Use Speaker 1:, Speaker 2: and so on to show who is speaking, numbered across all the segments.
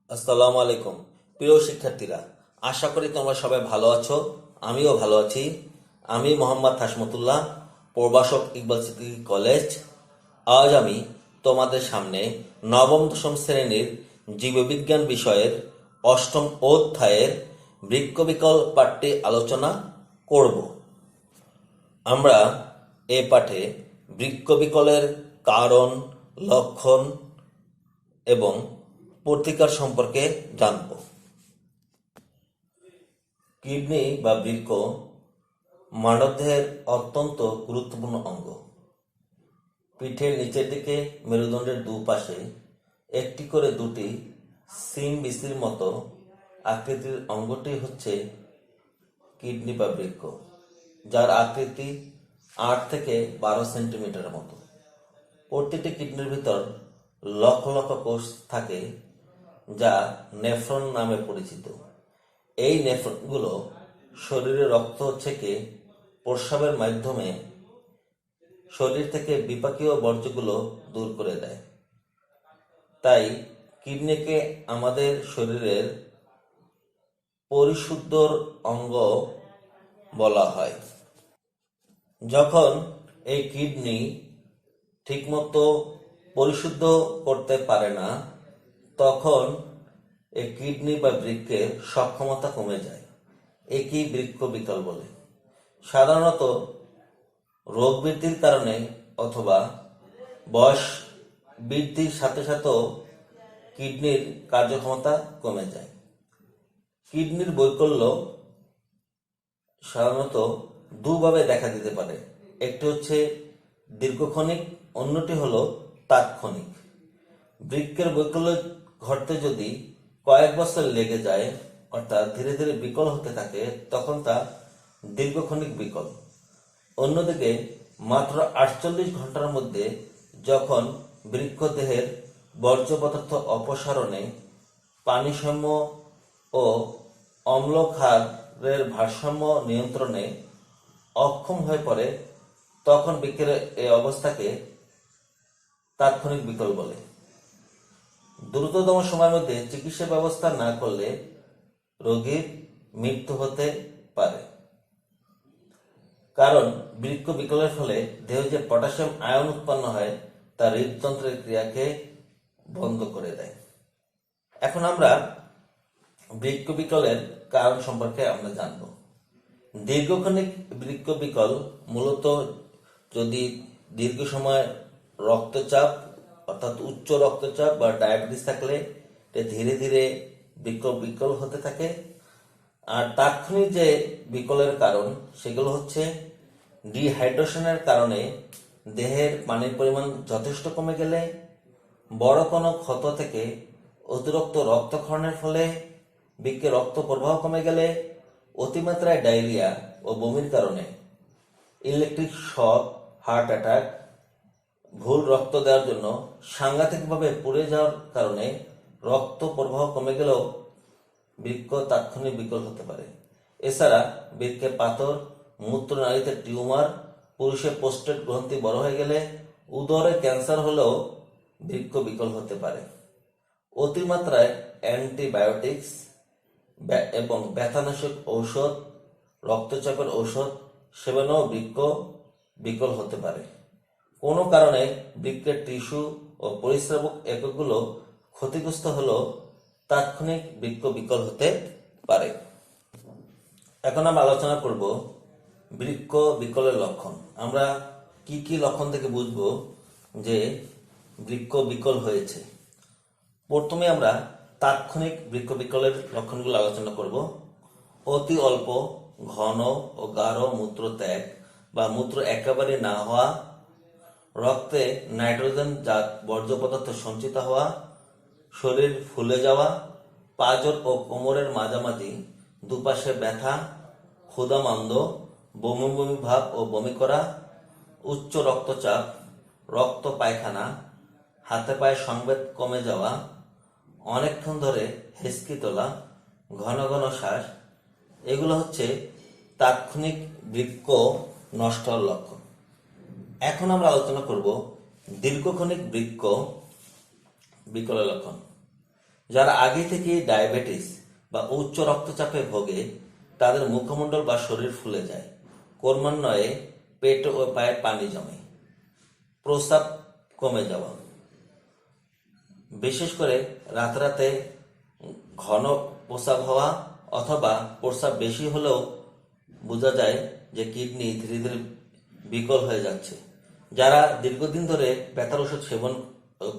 Speaker 1: আসসালামু আলাইকুম প্রিয় শিক্ষার্থীরা, আশা করি তোমরা সবাই ভালো আছো। আমিও ভালো আছি। আমি মোহাম্মদ হাসমতুল্লাহ, প্রভাষক ইকবাল সিদ্দিকী কলেজ। আজ আমি তোমাদের সামনে নবম দশম শ্রেণীর জীববিজ্ঞান বিষয়ের অষ্টম অধ্যায়ের বৃক্কবিকল পাঠটি আলোচনা করব। আমরা এ পাঠে বৃক্কবিকলের কারণ, লক্ষণ এবং প্রতিকার সম্পর্কে জানব। কিডনি বা বৃক্ক মানবদেহের অত্যন্ত গুরুত্বপূর্ণ অঙ্গ। পিঠের নিচের দিকে মেরুদণ্ডের দুপাশে একটি করে দুটি সিম বিসির মতো আকৃতির অঙ্গটি হচ্ছে কিডনি বা বৃক্ক, যার আকৃতি 8 থেকে 12 সেন্টিমিটারের মতো। প্রতিটি কিডনির ভিতর লক্ষ লক্ষ কোষ থাকে, যা নেফ্রন নামে পরিচিত। এই নেফ্রনগুলো শরীরে রক্ত ছেঁকে প্রস্রাবের মাধ্যমে শরীর থেকে বিপাকীয় বর্জ্যগুলো দূর করে দেয়। তাই কিডনিকে আমাদের শরীরের পরিশুদ্ধ অঙ্গ বলা হয়। যখন এই কিডনি ঠিকমতো পরিশুদ্ধ করতে পারে না, তখন এই কিডনি বা বৃক্কের সক্ষমতা কমে যায়। একেই বৃক্ক বিকল বলে। সাধারণত রোগ বৃদ্ধির কারণে অথবা বয়স বৃদ্ধির সাথে সাথেও কিডনির কার্যক্ষমতা কমে যায়। কিডনির বৈকল্য সাধারণত দুভাবে দেখা দিতে পারে। একটি হচ্ছে দীর্ঘক্ষণিক, অন্যটি হলো তাৎক্ষণিক। বৃক্কের বৈকল্য ঘটতে যদি কয়েক বছর লেগে যায়, অর্থাৎ ধীরে ধীরে বিকল হতে থাকে, তখন তা দীর্ঘক্ষণিক বিকল। অন্যদিকে মাত্র 48 ঘন্টার মধ্যে যখন বৃক্ক দেহের বর্জ্য পদার্থ অপসারণে, পানিসাম্য ও অম্লক্ষারের ভারসাম্য নিয়ন্ত্রণে অক্ষম হয়ে পড়ে, তখন বৃক্কের এই অবস্থাকে তাৎক্ষণিক বিকল বলে। দ্রুততম সময়ের মধ্যে চিকিৎসা ব্যবস্থা না করলে রোগীর মৃত্যু হতে পারে। কারণ বৃক্ক বিকলের ফলে দেহে যে পটাশিয়াম আয়ন উৎপন্ন হয়, তা হৃদযন্ত্রের ক্রিয়াকে বন্ধ করে দেয়। এখন আমরা বৃক্ক বিকলের কারণ সম্পর্কে আমরা জানব। দীর্ঘক্ষণিক বৃক্ক বিকল মূলত যদি দীর্ঘ সময় রক্তচাপ, অর্থাৎ উচ্চ রক্তচাপ বা ডায়াবেটিস থাকলে ধীরে ধীরে বৃক্ক বিকল হতে থাকে। আর তাৎক্ষণিক যে বিকলের কারণ, সেগুলো হচ্ছে ডিহাইড্রেশনের কারণে দেহের পানির পরিমাণ যথেষ্ট কমে গেলে, বড় কোনো ক্ষত থেকে অতিরিক্ত রক্তক্ষরণের ফলে, বৃক্কে রক্ত প্রবাহ কমে গেলে, অতিমাত্রায় ডায়রিয়া ও বমির কারণে, ইলেকট্রিক শক, হার্ট অ্যাটাক, ভুল রক্ত দেওয়ার জন্য সাংঘাতিকভাবে পুড়ে যাওয়ার কারণে রক্ত প্রবাহ কমে গেলেও বৃক্ক তাৎক্ষণিক বিকল হতে পারে। এছাড়া বৃক্কে পাথর, মূত্রনালীতে টিউমার, পুরুষের প্রোস্টেট গ্রন্থি বড় হয়ে গেলে, উদরে ক্যান্সার হলেও বৃক্ক বিকল হতে পারে। অতিমাত্রায় অ্যান্টিবায়োটিক্স এবং ব্যথানাশক ঔষধ, রক্তচাপের ঔষধ সেবনেও বৃক্ক বিকল হতে পারে। কোনো কারণে বৃক্কের টিস্যু ও পরিস্রাবক এককগুলো ক্ষতিগ্রস্ত হলেও তাৎক্ষণিক বৃক্ক বিকল হতে পারে। এখন আমরা আলোচনা করব বৃক্ক বিকলের লক্ষণ। আমরা কি কি লক্ষণ থেকে বুঝব যে বৃক্ক বিকল হয়েছে। প্রথমে আমরা তাৎক্ষণিক বৃক্ক বিকলের লক্ষণগুলো আলোচনা করব। অতি অল্প, ঘন ও গাঢ় মূত্র ত্যাগ বা মূত্র একেবারে না হওয়া, রক্তে নাইট্রোজেন জাত বর্জ্য পদার্থ সঞ্চিত হওয়া, শরীর ফুলে যাওয়া, পাঁজর ও কোমরের মাঝামাঝি দুপাশে ব্যথা, ক্ষুধামান্দ, বমি বমি ভাব ও বমি করা, উচ্চ রক্তচাপ, রক্ত পায়খানা, হাতে পায়ে সংবেদ কমে যাওয়া, অনেকক্ষণ ধরে হেঁচকি তোলা, ঘন ঘন শ্বাস, এগুলো হচ্ছে তাৎক্ষণিক বৃক্ক নষ্ট হওয়ার লক্ষণ। এখন আমরা আলোচনা করব দীর্ঘক্ষণিক বৃক্ক বিকলের লক্ষণ। যারা আগে থেকে ডায়াবেটিস বা উচ্চ রক্তচাপে ভোগে তাদের মুখমণ্ডল বা শরীর ফুলে যায়, ক্রমান্বয়ে পেট ও পায়ে পানি জমে, প্রস্রাব কমে যাওয়া, বিশেষ করে রাতে ঘন প্রস্রাব হওয়া অথবা প্রস্রাব বেশি হলেও বোঝা যায় যে কিডনি ধীরে ধীরে বিকল হয়ে যাচ্ছে। যারা দীর্ঘদিন ধরে ব্যথার ওষুধ সেবন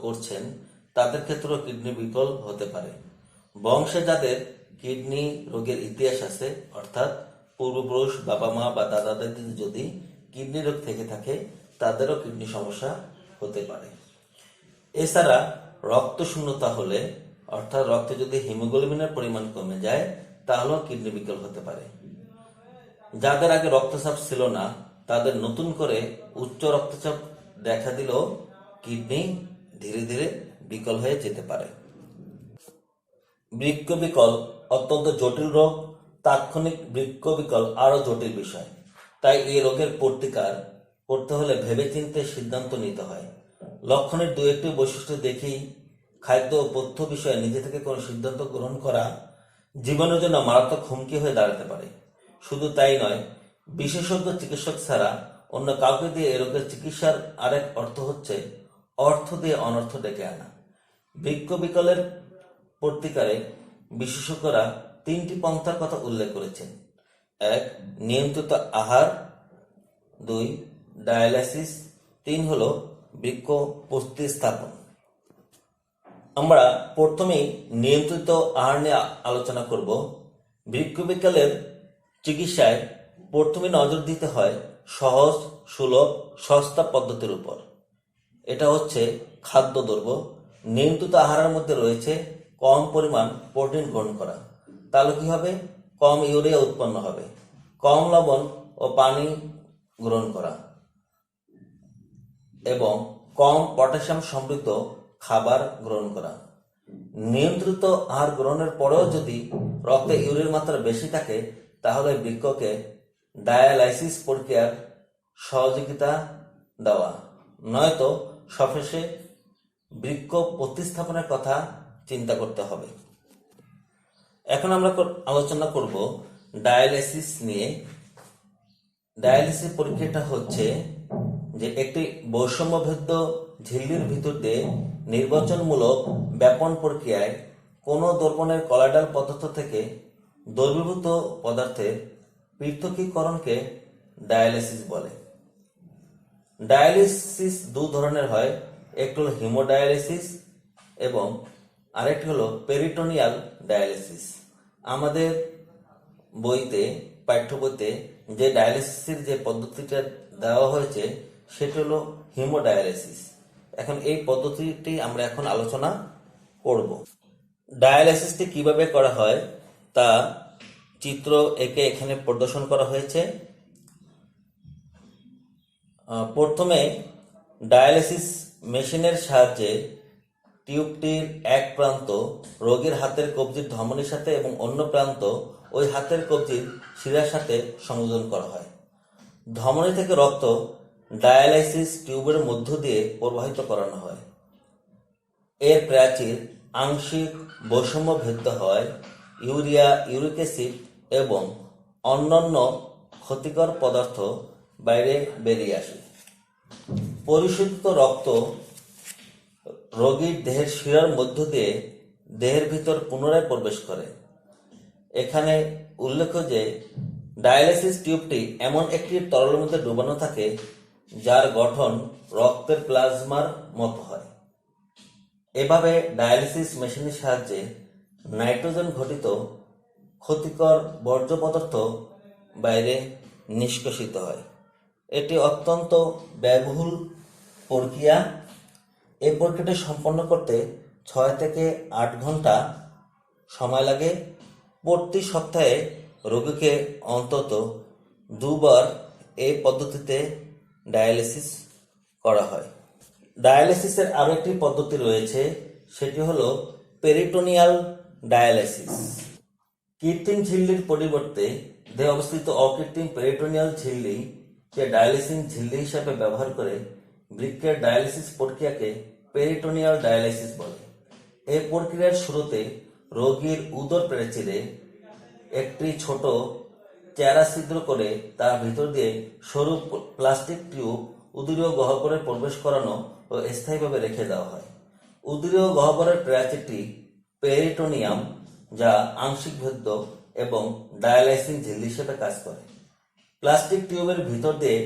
Speaker 1: করছেন তাদের ক্ষেত্রেও কিডনি বিকল হতে পারে। বংশে যাদের কিডনি রোগের ইতিহাস আছে, অর্থাৎ পূর্বপুরুষ, বাবা মা বা দাদা দাদিদের যদি কিডনি রোগ থেকে থাকে তাদেরও কিডনি সমস্যা হতে পারে। এছাড়া রক্ত শূন্যতা হলে, অর্থাৎ রক্তে যদি হিমোগ্লোবিনের পরিমাণ কমে যায় তাহলেও কিডনি বিকল হতে পারে। যাদের আগে রক্তচাপ ছিল না তাদের নতুন করে উচ্চ রক্তচাপ দেখা দিলেও কিডনি ধীরে ধীরে বিকল হয়ে যেতে পারে। বৃক্ক বিকল অত্যন্ত জটিল রোগ। তাৎক্ষণিক বৃক্ক বিকল আরো জটিল বিষয়, তাই এই রোগের প্রতিকার করতে হলে ভেবেচিন্তে সিদ্ধান্ত নিতে হয়। লক্ষণের দু একটি বৈশিষ্ট্য দেখেই খাদ্য ও পথ্য বিষয়ে নিজে থেকে কোনো সিদ্ধান্ত গ্রহণ করা জীবনের জন্য মারাত্মক হুমকি হয়ে দাঁড়াতে পারে। শুধু তাই নয়, বিশেষজ্ঞ চিকিৎসক ছাড়া অন্য কাউকে দিয়ে এ রোগের চিকিৎসার আরেক অর্থ হচ্ছে অর্থ দিয়ে অনর্থ ডেকে আনা। বৃক্ক বিকলের প্রতিকারে বিশেষজ্ঞরা 3টি পন্থার কথা উল্লেখ করেছেন। 1. নিয়ন্ত্রিত আহার, 2. ডায়ালাইসিস, 3 হলো বৃক্ক প্রতিস্থাপন। আমরা প্রথমেই নিয়ন্ত্রিত আহার নিয়ে আলোচনা করব। বৃক্ক বিকলের চিকিৎসায় প্রথমে নজর দিতে হয় সহজ, সুলভ, সস্তা পদ্ধতির উপর। এটা হচ্ছে খাদ্যদ্রব্য। নিয়ন্ত্রিত আহারের মধ্যে রয়েছে কম পরিমাণ প্রোটিন গ্রহণ করা, তাহলে কি হবে? কম ইউরিয়া উৎপন্ন হবে। কম লবণ ও পানি গ্রহণ করা এবং কম পটাশিয়াম সমৃদ্ধ খাবার গ্রহণ করা। নিয়ন্ত্রিত আহার গ্রহণের পরেও যদি রক্তে ইউরিয়ার মাত্রা বেশি থাকে তাহলে বৃক্ককে ডায়ালাইসিস প্রক্রিয়ার সহযোগিতা দেওয়া, নয়তো সবশেষে বৃক্ক প্রতিস্থাপনের কথা চিন্তা করতে হবে। এখন আমরা আলোচনা করব ডায়ালাইসিস নিয়ে। ডায়ালিসিস প্রক্রিয়াটা হচ্ছে যে একটি বৈষম্যভেদ্য ঝিল্লির ভিতর দিয়ে নির্বাচনমূলক ব্যাপন প্রক্রিয়ায় কোনো দ্রবণের কলাইডাল পদার্থ থেকে দ্রবীভূত পদার্থের পৃথকীকরণকে ডায়ালিসিস বলে। ডায়ালিসিস দু ধরনের হয়, একটি হলো হিমোডায়ালিসিস এবং আরেকটি হলো পেরিটোনিয়াল ডায়ালিসিস। আমাদের বইতে, পাঠ্য বইতে যে ডায়ালিসিসের যে পদ্ধতিটা দেওয়া হয়েছে সেটা হলো হিমোডায়ালিসিস। এখন এই পদ্ধতিটি আমরা এখন আলোচনা করব। ডায়ালিসিসটি কিভাবে করা হয় তা চিত্র একে এখানে প্রদর্শন করা হয়েছে। প্রথমে ডায়ালিসিস মেশিনের সাহায্যে টিউবটির এক প্রান্ত রোগীর হাতের কবজির ধমনীর সাথে এবং অন্য প্রান্ত ওই হাতের কবজির শিরার সাথে সংযোজন করা হয়। ধমনী থেকে রক্ত ডায়ালাইসিস টিউবের মধ্য দিয়ে প্রবাহিত করানো হয়। এর প্রাচীর আংশিক বৈষম্য ভেদ্য হয়, ইউরিয়া, ইউরিক অ্যাসিড এবং অন্যান্য ক্ষতিকর পদার্থ বাইরে বেরিয়ে আসে। পরিশোধিত রক্ত রোগীর দেহের শিরার মধ্য দিয়ে দেহের ভিতর পুনরায় প্রবেশ করে। এখানে উল্লেখ্য যে ডায়ালাইসিস টিউবটি এমন একটি তরলের মধ্যে ডুবানো থাকে যার গঠন রক্তের প্লাজমার মতো হয়। এভাবে ডায়ালিসিস মেশিনের সাহায্যে নাইট্রোজেন ঘটিত ক্ষতিকর বর্জ্য পদার্থ বাইরে নিষ্কাশিত হয়। এটি অত্যন্ত ব্যয়বহুল প্রক্রিয়া। এই প্রক্রিয়াটি সম্পন্ন করতে 6 থেকে 8 ঘন্টা সময় লাগে। প্রতি সপ্তাহে রোগীকে অন্তত 2 বার এই পদ্ধতিতে ডায়ালিসিস করা হয়। ডায়ালিসিসের আরো একটি পদ্ধতি রয়েছে, সেটি হলো পেরিটোনিয়াল ডায়ালিসিস। কৃত্রিম ঝিল্লির পরিবর্তে দেহে অবস্থিত অকৃত্রিম পেরিটোনিয়াল ঝিল্লিকে ডায়ালিসিস ঝিল্লি হিসাবে ব্যবহার করে বৃক্কের ডায়ালিসিস প্রক্রিয়াকে পেরিটোনিয়াল ডায়ালিসিস বলে। এই প্রক্রিয়ার শুরুতে রোগীর উদর প্রাচীরে একটি ছোট চেরা ছিদ্র করে তার ভিতর দিয়ে সরু প্লাস্টিক টিউব উদরীয় গহ্বরে প্রবেশ করানো ও স্থায়ীভাবে রেখে দেওয়া হয়। উদরীয় গহ্বরের প্রাচীরটি পেরিটোনিয়াম, যা আংশিক ভেদ্য এবং ডায়ালাইসিং ঝিল্লি হিসেবে কাজ করে। প্লাস্টিক টিউবের ভিতর দিয়ে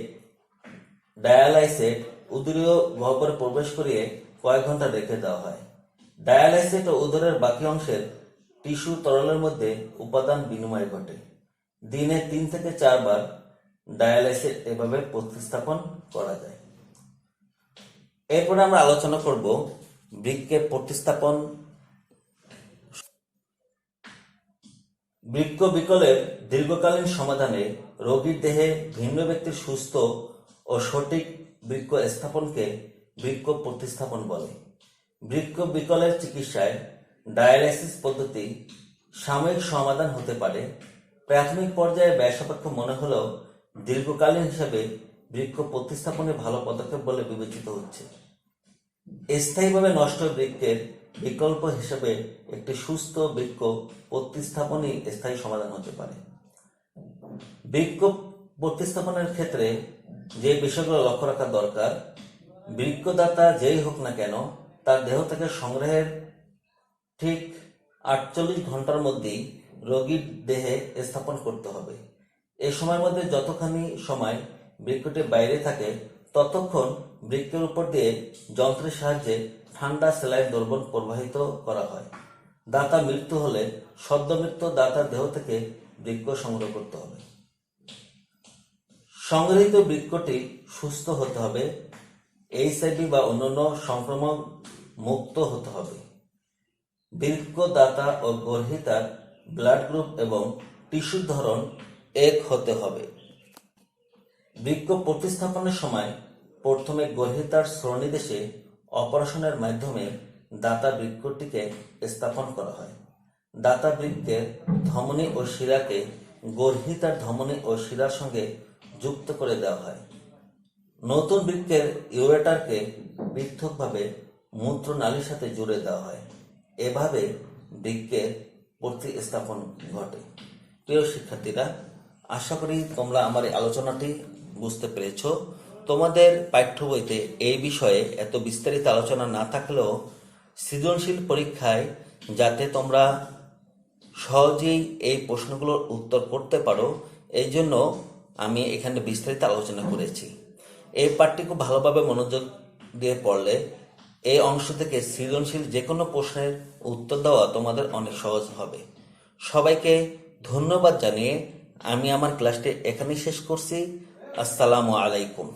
Speaker 1: ডায়ালাইসেট উদরীয় গহ্বরে প্রবেশ করিয়ে কয়েক ঘন্টা রেখে দেওয়া হয়। ডায়ালাইসেট ও উদরের বাকি অংশের টিস্যু তরলের মধ্যে উপাদান বিনিময় ঘটে। দিনে 3 থেকে 4 বার ডায়ালাইসেট এভাবে প্রতিস্থাপন করা যায়। এরপরে আমরা আলোচনা করব বৃক্কে প্রতিস্থাপন। বৃক্ক বিকলের দীর্ঘকালীন সমাধানে রোগীর দেহে ভিন্ন ব্যক্তির সুস্থ ও সঠিক বৃক্ক স্থাপনকে বৃক্ক প্রতিস্থাপন বলে। বৃক্ক বিকলের চিকিৎসায় ডায়ালাইসিস পদ্ধতি সাময়িক সমাধান হতে পারে। প্রাথমিক পর্যায়ে ব্যয়সাপেক্ষ মনে হলেও দীর্ঘকালীন হিসাবে বৃক্ক প্রতিস্থাপনে ভালো পদক্ষেপ বলে বিবেচিত হচ্ছে। স্থায়ীভাবে নষ্ট বৃক্কের বিকল্প হিসেবে একটি সুস্থ বৃক্ক প্রতিস্থাপনই স্থায়ী সমাধান হতে পারে। বৃক্ক প্রতিস্থাপনের ক্ষেত্রে যে বিষয়গুলো লক্ষ্য রাখা দরকার, বৃক্কদাতা যেই হোক না কেন তার দেহ থেকে সংগ্রহের ঠিক 48 ঘন্টার মধ্যেই রোগীর দেহে স্থাপন করতে হবে। এই সময়ের মধ্যে যতখানি সময় বৃক্কটি বাইরে থাকে ততক্ষণ বৃক্কের উপর দিয়ে যন্ত্রের সাহায্যে ঠান্ডা স্যালাইন দ্রবণ প্রবাহিত করা হয়। দাতা মৃত্যু হলে সদ্য মৃত্যু দাতার দেহ থেকে বৃক্ক সংগ্রহ করতে হবে। সংগৃহীত বৃক্কটি সুস্থ হতে হবে, এইচআইভি বা অন্যান্য সংক্রমণ মুক্ত হতে হবে। বৃক্কদাতা ও গ্রহীতার ব্লাড গ্রুপ এবং টিস্যুর ধরন এক হতে হবে। বৃক্ক প্রতিস্থাপনের সময় প্রথমে গ্রহীতার শ্রোণীদেশে অপারেশনের মাধ্যমে দাতা বৃক্কটিকে স্থাপন করা হয়। দাতা বৃক্কের ধমনী ও শিরাকে গ্রহীতার ধমনী ও শিরার সঙ্গে যুক্ত করে দেওয়া হয়। নতুন বৃক্কের ইউরেটারকে পৃথকভাবে মূত্রনালীর সাথে জুড়ে দেওয়া হয়। এভাবে বৃক্কের প্রতিস্থাপন ঘটে। প্রিয় শিক্ষার্থীরা, আশা করি তোমরা আমার এই আলোচনাটি বুঝতে পেরেছ। তোমাদের পাঠ্য বইতে এই বিষয়ে এত বিস্তারিত আলোচনা না থাকলেও সৃজনশীল পরীক্ষায় যাতে তোমরা সহজেই এই প্রশ্নগুলোর উত্তর করতে পারো, এই জন্য আমি এখানে বিস্তারিত আলোচনা করেছি। এই পাঠটি খুব ভালোভাবে মনোযোগ দিয়ে পড়লে এই অংশ থেকে সৃজনশীল যে কোনো প্রশ্নের উত্তর দেওয়া তোমাদের অনেক সহজ হবে। সবাইকে ধন্যবাদ জানিয়ে আমি আমার ক্লাসটি এখানেই শেষ করছি। আসসালামু আলাইকুম।